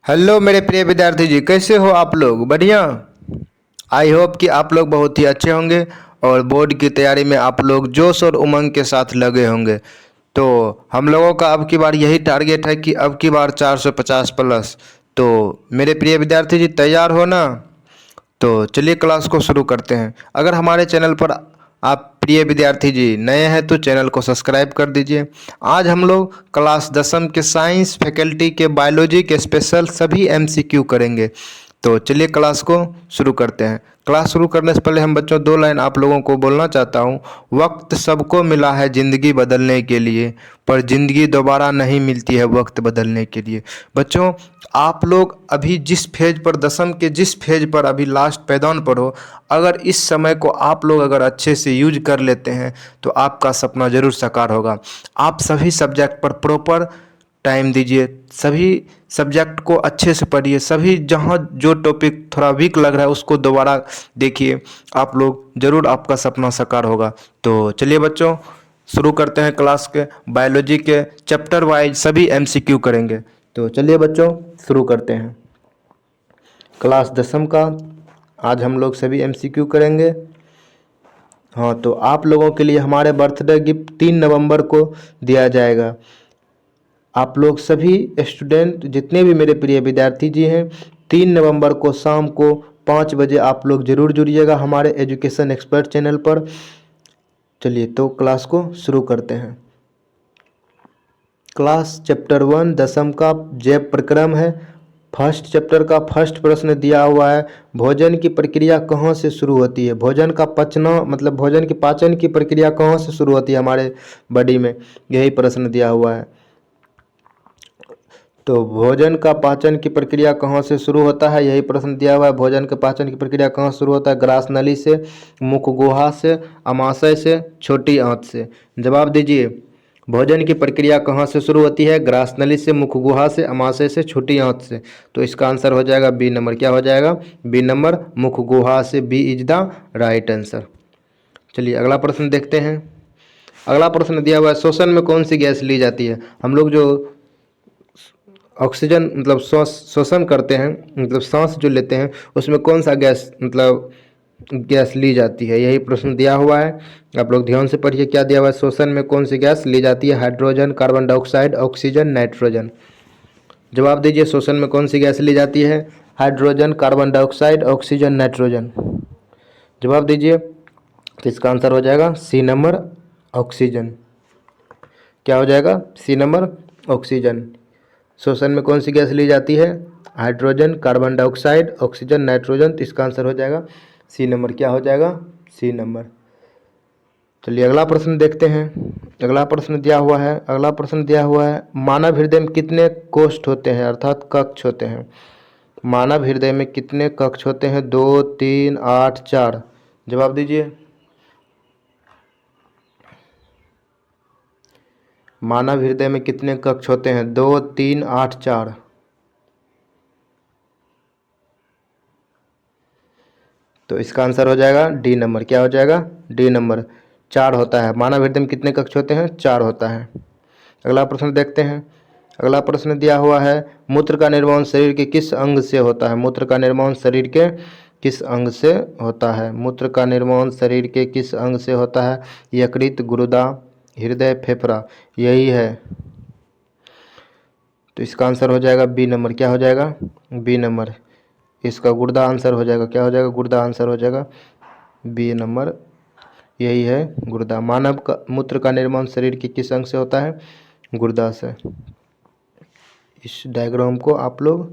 Hello मेरे प्रिय विद्यार्थी जी, कैसे हो आप लोग? बढ़िया। आई होप कि आप लोग बहुत ही अच्छे होंगे और बोर्ड की तैयारी में आप लोग जोश और उमंग के साथ लगे होंगे। तो हम लोगों का अब की बार यही टारगेट है कि अब की बार 450 प्लस। तो मेरे प्रिय विद्यार्थी जी, तैयार हो ना? तो चलिए क्लास को शुरू करते हैं। अगर हमारे चैनल पर आप प्रिय विद्यार्थी जी नए हैं तो चैनल को सब्सक्राइब कर दीजिए। आज हम लोग क्लास 10वीं के साइंस फैकल्टी के बायोलॉजी के स्पेशल सभी एमसीक्यू करेंगे। तो चलिए क्लास को शुरू करते हैं। क्लास शुरू करने से पहले हम बच्चों 2 लाइन आप लोगों को बोलना चाहता हूँ। वक्त सबको मिला है ज़िंदगी बदलने के लिए, पर ज़िंदगी दोबारा नहीं मिलती है वक्त बदलने के लिए। बच्चों, आप लोग अभी जिस फेज पर 10वीं के जिस फेज पर अभी लास्ट पैदान पर हो, अगर इस समय को आप लोग अगर अच्छे से यूज कर लेते हैं तो आपका सपना ज़रूर साकार होगा। आप सभी सब्जेक्ट पर प्रॉपर टाइम दीजिए, सभी सब्जेक्ट को अच्छे से पढ़िए, सभी जहाँ जो टॉपिक थोड़ा वीक लग रहा है उसको दोबारा देखिए। आप लोग ज़रूर आपका सपना साकार होगा। तो चलिए बच्चों, शुरू करते हैं क्लास के। बायोलॉजी के चैप्टर वाइज सभी एमसीक्यू करेंगे। तो चलिए बच्चों, शुरू करते हैं क्लास 10वीं का। आज हम लोग सभी एमसीक्यू करेंगे। हाँ, तो आप लोगों के लिए हमारे बर्थडे गिफ्ट 3 नवंबर को दिया जाएगा। आप लोग सभी स्टूडेंट जितने भी मेरे प्रिय विद्यार्थी जी हैं, 3 नवंबर को शाम को 5 बजे आप लोग ज़रूर जुड़िएगा हमारे एजुकेशन एक्सपर्ट चैनल पर। चलिए तो क्लास को शुरू करते हैं। क्लास चैप्टर 1 10वीं का जैव प्रक्रम है। फर्स्ट चैप्टर का फर्स्ट प्रश्न दिया हुआ है, भोजन की प्रक्रिया कहाँ से शुरू होती है? भोजन का पचना मतलब भोजन की पाचन की प्रक्रिया कहाँ से शुरू होती है हमारे बॉडी में? यही प्रश्न दिया हुआ है। तो भोजन का पाचन की प्रक्रिया कहाँ से शुरू होता है, यही प्रश्न दिया हुआ है। भोजन के पाचन की प्रक्रिया कहाँ शुरू होता है? ग्रास नली से, मुख गुहा से, अमाशय से, छोटी आंत से। जवाब दीजिए। भोजन की प्रक्रिया कहाँ से शुरू होती है? ग्रास नली से, मुख गुहा से, अमाशय से, छोटी आंत से। तो इसका आंसर हो जाएगा बी नंबर। क्या हो जाएगा? बी नंबर, मुख गुहा से। B is the right answer. चलिए अगला प्रश्न देखते हैं। अगला प्रश्न दिया हुआ है, श्वसन में कौन सी गैस ली जाती है? हम लोग जो ऑक्सीजन मतलब श्वसन करते हैं, मतलब सांस जो लेते हैं, उसमें कौन सा गैस मतलब गैस ली जाती है? यही प्रश्न दिया हुआ है। आप लोग ध्यान से पढ़िए क्या दिया हुआ है। श्वसन में कौन सी गैस ली जाती है? Hydrogen, carbon dioxide, oxygen, nitrogen. जवाब दीजिए, श्वसन में कौन सी गैस ली जाती है? Hydrogen, carbon dioxide, oxygen, nitrogen. जवाब दीजिए। तो इसका आंसर हो जाएगा सी नंबर, ऑक्सीजन। क्या हो जाएगा? C number, oxygen. श्वसन में कौन सी गैस ली जाती है? Hydrogen, carbon dioxide, oxygen, nitrogen. तो इसका आंसर हो जाएगा सी नंबर। क्या हो जाएगा? C number. चलिए अगला प्रश्न देखते हैं। अगला प्रश्न दिया हुआ है। अगला प्रश्न दिया हुआ है, मानव हृदय में कितने कोष्ठ होते हैं अर्थात कक्ष होते हैं? मानव हृदय में कितने कक्ष होते हैं? 2, 3, 8, 4। जवाब दीजिए। मानव हृदय में कितने कक्ष होते हैं? 2, 3, 8, 4। तो इसका आंसर हो जाएगा डी नंबर। क्या हो जाएगा? डी नंबर, 4 होता है। मानव हृदय में कितने कक्ष होते हैं? 4 होता है। अगला प्रश्न देखते हैं। अगला प्रश्न दिया हुआ है, मूत्र का निर्माण शरीर के किस अंग से होता है? मूत्र का निर्माण शरीर के किस अंग से होता है? मूत्र का निर्माण शरीर के किस अंग से होता है? यकृत, गुर्दा, हृदय, फेफड़ा। यही है। तो इसका आंसर हो जाएगा बी नंबर। क्या हो जाएगा? B number. इसका गुर्दा आंसर हो जाएगा। क्या हो जाएगा? गुर्दा आंसर हो जाएगा बी नंबर। यही है गुर्दा। मानव का मूत्र का निर्माण शरीर के किस अंग से होता है? गुर्दा से। इस डायग्राम को आप लोग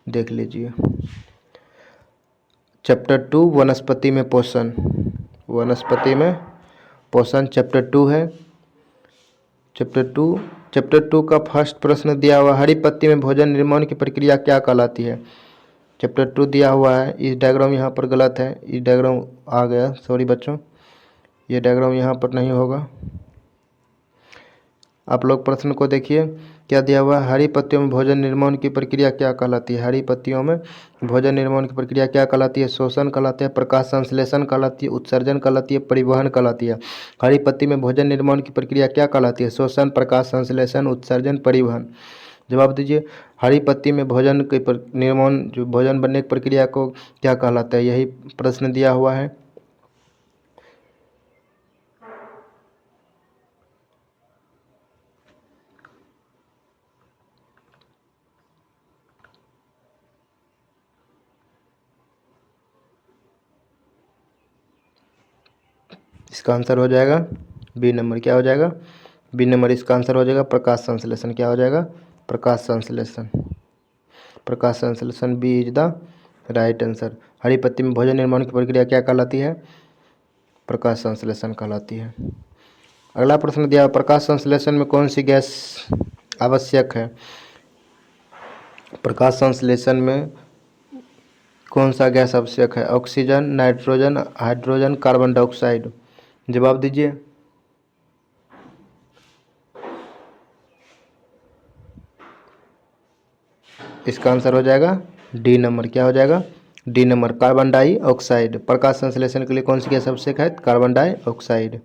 देख लीजिए। चैप्टर 2 वनस्पति में पोषण। वनस्पति में पोषण चैप्टर 2 है। चैप्टर 2 का फर्स्ट प्रश्न दिया हुआ, हरी पत्ती में भोजन निर्माण की प्रक्रिया क्या कहलाती है? चैप्टर 2 दिया हुआ है। इस डायग्राम यहाँ पर गलत है। इस डायग्राम आ गया, सॉरी बच्चों, ये डायग्राम यहाँ पर नहीं होगा। आप लोग प्रश्न को देखिए क्या दिया हुआ है, हरी पत्तियों में भोजन निर्माण की प्रक्रिया क्या कहलाती है? हरी पत्तियों में भोजन निर्माण की प्रक्रिया क्या कहलाती है? शोषण कहलाती है, प्रकाश संश्लेषण कहलाती है, उत्सर्जन कहलाती है, परिवहन कहलाती है। हरी पत्ती में भोजन निर्माण की प्रक्रिया क्या कहलाती है? शोषण, प्रकाश संश्लेषण, उत्सर्जन, परिवहन। जवाब दीजिए। हरी पत्ती में भोजन के निर्माण, जो भोजन बनने की प्रक्रिया को क्या कहलाता है, यही प्रश्न दिया हुआ है। इसका आंसर हो जाएगा बी नंबर। क्या हो जाएगा? बी नंबर इसका आंसर हो जाएगा प्रकाश संश्लेषण। क्या हो जाएगा? प्रकाश संश्लेषण। प्रकाश संश्लेषण B is the right answer. हरी पत्ती में भोजन निर्माण की प्रक्रिया क्या कहलाती है? प्रकाश संश्लेषण कहलाती है। अगला प्रश्न दिया, प्रकाश संश्लेषण में कौन सी गैस आवश्यक है? प्रकाश संश्लेषण में कौन सा गैस आवश्यक है? Oxygen, nitrogen, hydrogen, carbon dioxide. जवाब दीजिए। इसका आंसर हो जाएगा डी नंबर। क्या हो जाएगा? D number, carbon dioxide. प्रकाश संश्लेषण के लिए कौन सी गैस आवश्यक है? Carbon dioxide.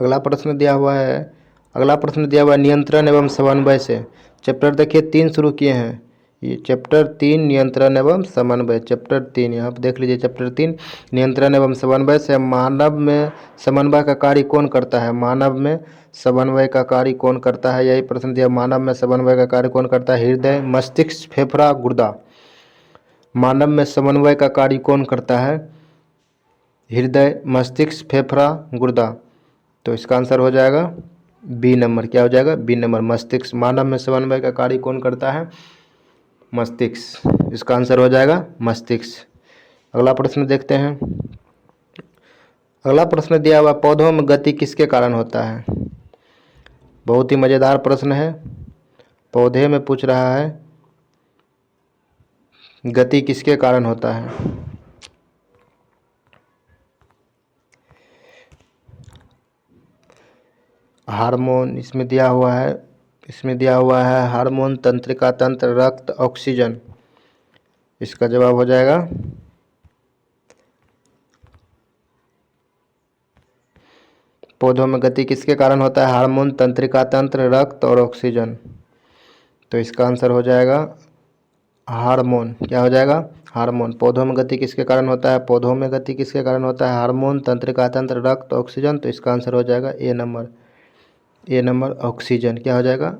अगला प्रश्न दिया हुआ है, नियंत्रण एवं समन्वय से। चैप्टर देखिए 3 शुरू किए हैं। ये चैप्टर 3 नियंत्रण एवं समन्वय, चैप्टर 3 यहाँ पर देख लीजिए। चैप्टर 3 नियंत्रण एवं समन्वय से। मानव में समन्वय का कार्य कौन करता है? मानव में समन्वय का कार्य कौन करता है, यही प्रश्न दिया। मानव में समन्वय का कार्य कौन करता है? हृदय, मस्तिष्क, फेफड़ा, गुर्दा। मानव में समन्वय का कार्य कौन करता है? हृदय, मस्तिष्क, फेफड़ा, गुर्दा। तो इसका आंसर हो जाएगा बी नंबर। क्या हो जाएगा? बी नंबर, मस्तिष्क। मानव में समन्वय का कार्य कौन करता है? मस्तिष्क। इसका आंसर हो जाएगा मस्तिष्क। अगला प्रश्न देखते हैं। अगला प्रश्न दिया हुआ, पौधों में गति किसके कारण होता है? बहुत ही मज़ेदार प्रश्न है। पौधे में पूछ रहा है गति किसके कारण होता है। हार्मोन इसमें दिया हुआ है। हार्मोन, तंत्रिका तंत्र, रक्त, ऑक्सीजन। इसका जवाब हो जाएगा पौधों में गति किसके कारण होता है? हार्मोन, तंत्रिका तंत्र, रक्त और ऑक्सीजन। तो इसका आंसर हो जाएगा हार्मोन। क्या हो जाएगा? हार्मोन। पौधों में गति किसके कारण होता है? पौधों में गति किसके कारण होता है? हार्मोन, तंत्रिका तंत्र, रक्त, ऑक्सीजन। तो इसका आंसर हो जाएगा ए नंबर। ए नंबर, ऑक्सीजन। क्या हो जाएगा?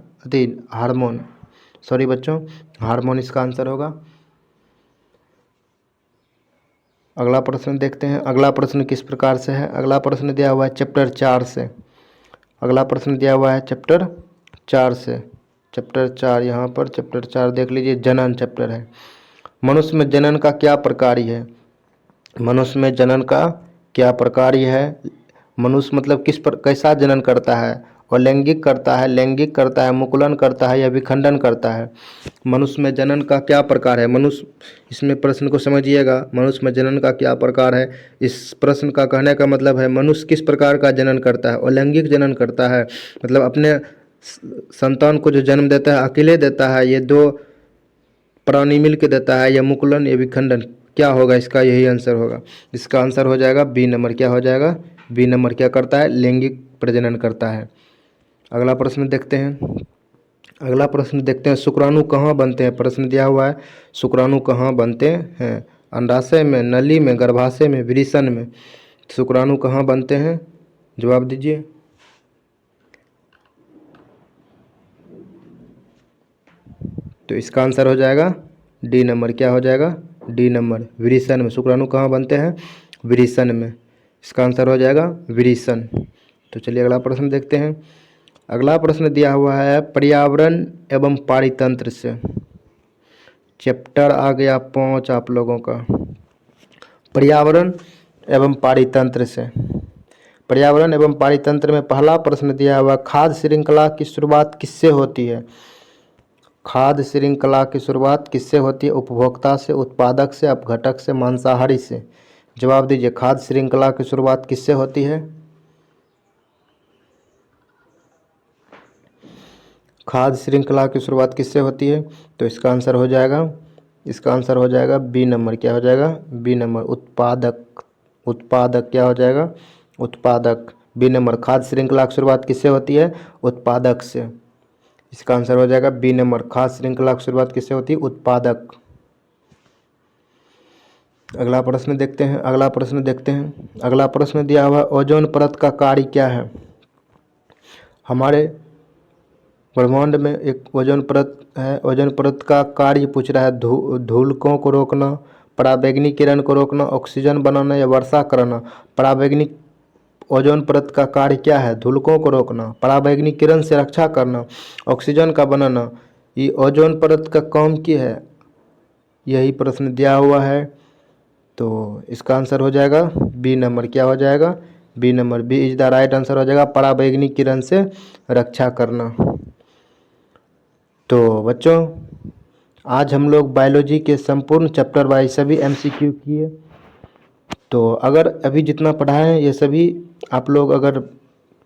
हार्मोन, सॉरी बच्चों, हार्मोन इसका आंसर होगा। अगला प्रश्न देखते हैं। अगला प्रश्न किस प्रकार से है? अगला प्रश्न दिया हुआ है चैप्टर 4 से। अगला प्रश्न दिया हुआ है चैप्टर 4 से। चैप्टर 4, यहाँ पर चैप्टर 4 देख लीजिए, जनन चैप्टर है। मनुष्य में जनन का क्या प्रकार है? मनुष्य में जनन का क्या प्रकार है? मनुष्य मतलब कैसा जनन करता है? और लैंगिक करता है, लैंगिक करता है, मुकुलन करता है या विखंडन करता है? मनुष्य में जनन का क्या प्रकार है? मनुष्य, इसमें प्रश्न को समझिएगा, मनुष्य में जनन का क्या प्रकार है। इस प्रश्न का कहने का मतलब है मनुष्य किस प्रकार का जनन करता है। और लैंगिक जनन करता है मतलब अपने संतान को जो जन्म देता है अकेले देता है, ये 2 प्राणी मिल के देता है, या मुकुलन या विखंडन, क्या होगा इसका? यही आंसर होगा। इसका आंसर हो जाएगा बी नंबर। क्या हो जाएगा? B number. क्या करता है? लैंगिक प्रजनन करता है। अगला प्रश्न देखते हैं। अगला प्रश्न देखते हैं, शुक्राणु कहाँ बनते हैं? प्रश्न दिया हुआ है शुक्राणु कहाँ बनते हैं? अंडाशय में, नली में, गर्भाशय में, वृषण में। शुक्राणु कहाँ बनते हैं? जवाब दीजिए। तो इसका आंसर हो जाएगा डी नंबर। क्या हो जाएगा? डी नंबर, वृषण में। शुक्राणु कहाँ बनते हैं? वृषण में। इसका आंसर हो जाएगा वृषण। तो चलिए अगला प्रश्न देखते हैं। अगला प्रश्न दिया हुआ है पर्यावरण एवं पारितंत्र से। चैप्टर आ गया 5 आप लोगों का, पर्यावरण एवं पारितंत्र से। पर्यावरण एवं पारितंत्र में पहला प्रश्न दिया हुआ, खाद्य श्रृंखला की शुरुआत किससे होती है? खाद्य श्रृंखला की शुरुआत किससे होती है? उपभोक्ता से, उत्पादक से, अपघटक से, मांसाहारी से। जवाब दीजिए। खाद्य श्रृंखला की शुरुआत किससे होती है? खाद्य श्रृंखला की शुरुआत किससे होती है? तो इसका आंसर हो जाएगा बी नंबर। क्या हो जाएगा? बी नंबर, उत्पादक। उत्पादक क्या हो जाएगा? उत्पादक, बी नंबर। खाद्य श्रृंखला की शुरुआत किससे होती है? उत्पादक से। इसका आंसर हो जाएगा बी नंबर। खास श्रृंखला की शुरुआत किससे होती है? उत्पादक। अगला प्रश्न देखते हैं। अगला प्रश्न दिया हुआ ओजोन परत का कार्य क्या है? हमारे ब्रह्मांड में एक ओजोन परत है। ओजोन परत का कार्य पूछ रहा है। धूलकों को रोकना, पराबैंगनी किरण को रोकना, ऑक्सीजन बनाना या वर्षा कराना। पराबैंगनी ओजोन परत का कार्य क्या है? धूलकों को रोकना, पराबैंगनी किरण से रक्षा करना, ऑक्सीजन का बनाना। ये ओजोन परत का काम क्या है? यही प्रश्न दिया हुआ है। तो इसका आंसर हो जाएगा बी नंबर। क्या हो जाएगा? B number. B is the right answer हो जाएगा, पराबैंगनी किरण से रक्षा करना। तो बच्चों, आज हम लोग बायोलॉजी के संपूर्ण चैप्टर वाइज सभी एमसीक्यू किए। तो अगर अभी जितना पढ़ा है ये सभी आप लोग अगर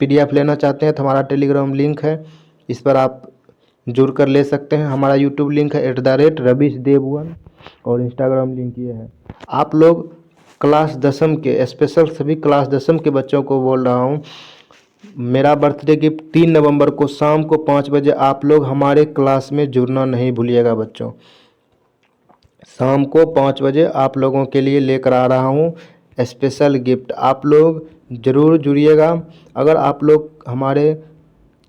पीडीएफ लेना चाहते हैं तो हमारा टेलीग्राम लिंक है, इस पर आप जुड़ कर ले सकते हैं। हमारा यूट्यूब लिंक है @रवीशदेव1 और इंस्टाग्राम लिंक ये है। आप लोग क्लास 10वीं के स्पेशल सभी क्लास 10वीं के बच्चों को बोल रहा हूँ, मेरा बर्थडे गिफ्ट 3 नवंबर को शाम को 5 बजे आप लोग हमारे क्लास में जुड़ना नहीं भूलिएगा बच्चों। शाम को 5 बजे आप लोगों के लिए लेकर आ रहा हूँ स्पेशल गिफ्ट। आप लोग ज़रूर जुड़िएगा। अगर आप लोग हमारे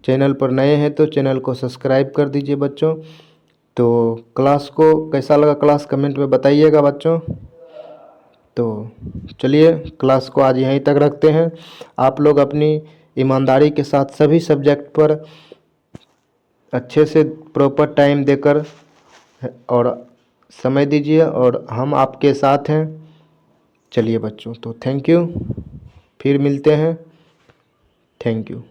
चैनल पर नए हैं तो चैनल को सब्सक्राइब कर दीजिए बच्चों। तो क्लास को कैसा लगा क्लास कमेंट में बताइएगा बच्चों। तो चलिए क्लास को आज यहीं तक रखते हैं। आप लोग अपनी ईमानदारी के साथ सभी सब्जेक्ट पर अच्छे से प्रॉपर टाइम देकर और समय दीजिए और हम आपके साथ हैं। चलिए बच्चों, तो थैंक यू, फिर मिलते हैं। Thank you.